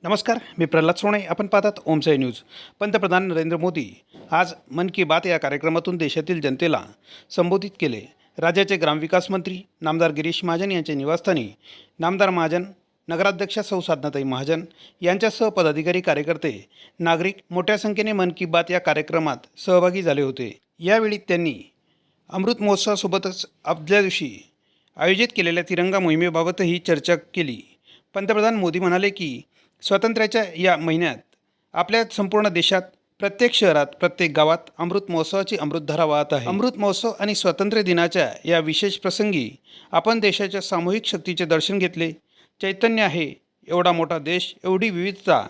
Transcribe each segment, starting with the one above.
नमस्कार, मी प्रल्हाद सोणे. आपण पाहतात ओमसाई न्यूज. पंतप्रधान नरेंद्र मोदी आज मन की बात या कार्यक्रमातून देशातील जनतेला संबोधित केले. राज्याचे ग्रामविकास मंत्री नामदार गिरीश महाजन यांच्या निवासस्थानी नामदार महाजन, नगराध्यक्षा सौ साधनाताई महाजन यांच्यासह पदाधिकारी, कार्यकर्ते, नागरिक मोठ्या संख्येने मन की बात या कार्यक्रमात सहभागी झाले होते. यावेळी त्यांनी अमृत महोत्सवासोबतच आदल्या दिवशी आयोजित केलेल्या तिरंगा मोहिमेबाबतही चर्चा केली. पंतप्रधान मोदी म्हणाले की स्वातंत्र्याच्या या महिन्यात आपल्या संपूर्ण देशात प्रत्येक शहरात, प्रत्येक गावात अमृत महोत्सवाची अमृतधारा वाहत आहे. अमृत महोत्सव आणि स्वातंत्र्य दिनाच्या या विशेष प्रसंगी आपण देशाच्या सामूहिक शक्तीचे दर्शन घेतले. चैतन्य आहे एवढा मोठा देश, एवढी विविधता,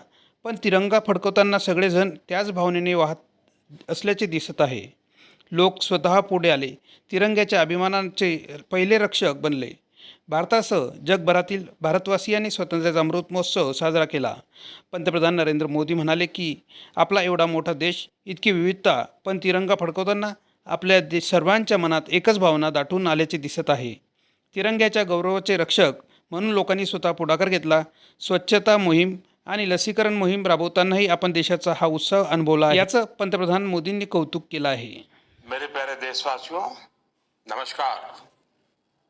पण तिरंगा फडकवताना सगळेजण त्याच भावनेने वाहत असल्याचे दिसत आहे. लोक स्वतः पुढे आले, तिरंग्याच्या अभिमानाचे पहिले रक्षक बनले. भारतासह जगभरातील भारतवासियांनी स्वातंत्र्याचा अमृत महोत्सव साजरा केला. पंतप्रधान नरेंद्र मोदी म्हणाले की आपला एवढा मोठा देश, इतकी विविधता, पण तिरंगा फडकवताना आपल्या सर्वांच्या मनात एकच भावना दाटून आल्याचे दिसत आहे. तिरंग्याच्या गौरवाचे रक्षक म्हणून लोकांनी स्वतः पुढाकार घेतला. स्वच्छता मोहीम आणि लसीकरण मोहीम राबवतानाही आपण देशाचा हा उत्साह अनुभवला आहे. याचं पंतप्रधान मोदींनी कौतुक केलं आहे. मेरे प्यारे देशवासियों, नमस्कार।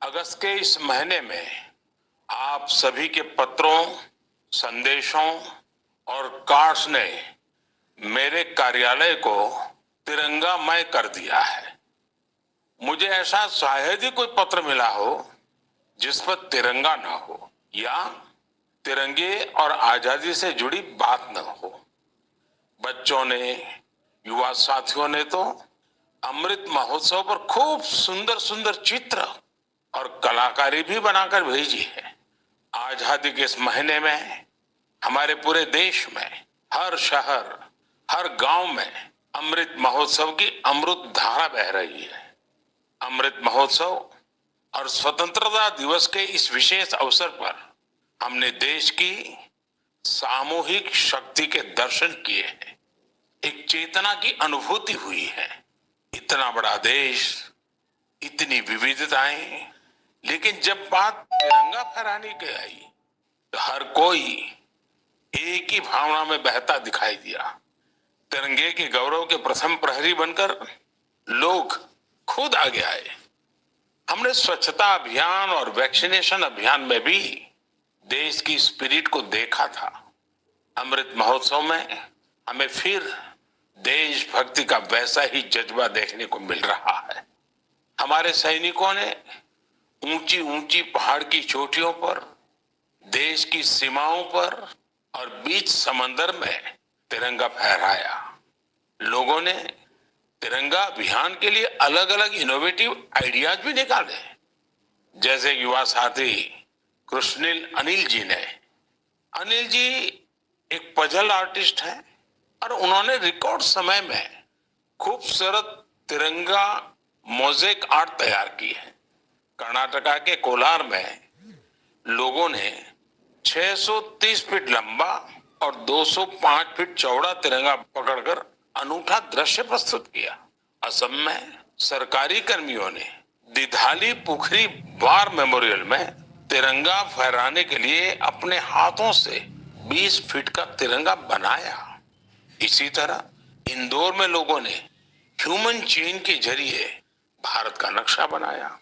अगस्त के इस महीने में आप सभी के पत्रों, संदेशों और कार्ड्स ने मेरे कार्यालय को तिरंगामय कर दिया है। मुझे ऐसा शायद ही कोई पत्र मिला हो जिस पर तिरंगा न हो या तिरंगे और आजादी से जुड़ी बात न हो। बच्चों ने, युवा साथियों ने तो अमृत महोत्सव पर खूब सुंदर सुंदर चित्र और कलाकारी भी बनाकर भेजी है। आजादी के इस महीने में हमारे पूरे देश में हर शहर, हर गांव में अमृत महोत्सव की अमृत धारा बह रही है। अमृत महोत्सव और स्वतंत्रता दिवस के इस विशेष अवसर पर हमने देश की सामूहिक शक्ति के दर्शन किए हैं। एक चेतना की अनुभूति हुई है। इतना बड़ा देश, इतनी विविधताएं, लेकिन जब बात तिरंगा फहराने की आई तो हर कोई एक ही भावना में बहता दिखाई दिया। तिरंगे के गौरव के प्रथम प्रहरी बनकर लोग खुद आगे आए। हमने स्वच्छता अभियान और वैक्सीनेशन अभियान में भी देश की स्पिरिट को देखा था। अमृत महोत्सव में हमें फिर देशभक्ति का वैसा ही जज्बा देखने को मिल रहा है। हमारे सैनिकों ने ऊंची ऊंची पहाड़ की चोटियों पर, देश की सीमाओं पर और बीच समंदर में तिरंगा फहराया। लोगों ने तिरंगा अभियान के लिए अलग अलग इनोवेटिव आइडियाज भी निकाले, जैसे युवा साथी कृष्णिल अनिल जी ने। अनिल जी एक पजल आर्टिस्ट हैं और उन्होंने रिकॉर्ड समय में खूबसूरत तिरंगा मोज़ेक आर्ट तैयार की है। कर्नाटका के कोलार में लोगों ने 630 फीट लंबा और 205 फीट चौड़ा तिरंगा पकड़कर अनूठा दृश्य प्रस्तुत किया। असम में सरकारी कर्मियों ने दिधाली पुखरी वार मेमोरियल में तिरंगा फहराने के लिए अपने हाथों से 20 फीट का तिरंगा बनाया। इसी तरह इंदौर में लोगों ने ह्यूमन चेन के जरिए भारत का नक्शा बनाया।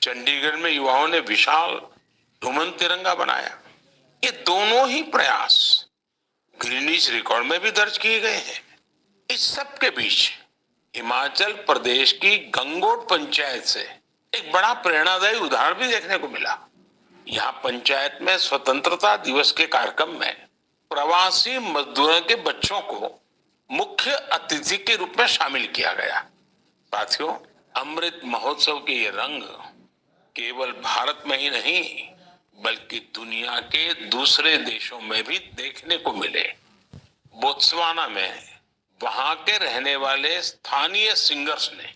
चंडीगढ़ में युवाओं ने विशाल ह्यूमन तिरंगा बनाया। ये दोनों ही प्रयास गिनीज रिकॉर्ड में भी दर्ज किए गए हैं। इस सब के बीच हिमाचल प्रदेश की गंगोट पंचायत से एक बड़ा प्रेरणादायी उदाहरण भी देखने को मिला। यहाँ पंचायत में स्वतंत्रता दिवस के कार्यक्रम में प्रवासी मजदूरों के बच्चों को मुख्य अतिथि के रूप में शामिल किया गया। साथियों, अमृत महोत्सव के ये रंग केवल भारत में ही नहीं बल्कि दुनिया के दूसरे देशों में भी देखने को मिले। बोत्सवाना में वहां के रहने वाले स्थानीय सिंगर्स ने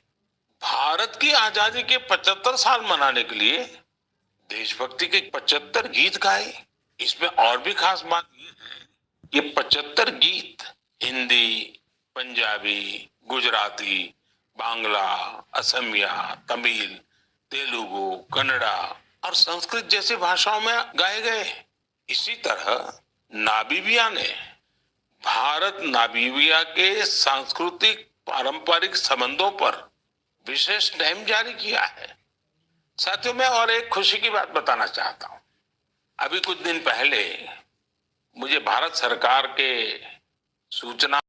भारत की आजादी के 75 साल मनाने के लिए देशभक्ति के 75 गीत गाए। इसमें और भी खास बात यह है, ये 75 गीत हिंदी, पंजाबी, गुजराती, बांग्ला, असमिया, तमिल, तेलुगु, कन्नड़ा और संस्कृत जैसी भाषाओं में गाए गए। इसी तरह नामीबिया ने भारत नामीबिया के सांस्कृतिक पारंपरिक संबंधों पर विशेष नेम जारी किया है। साथियों, मैं और एक खुशी की बात बताना चाहता हूं। अभी कुछ दिन पहले मुझे भारत सरकार के सूचना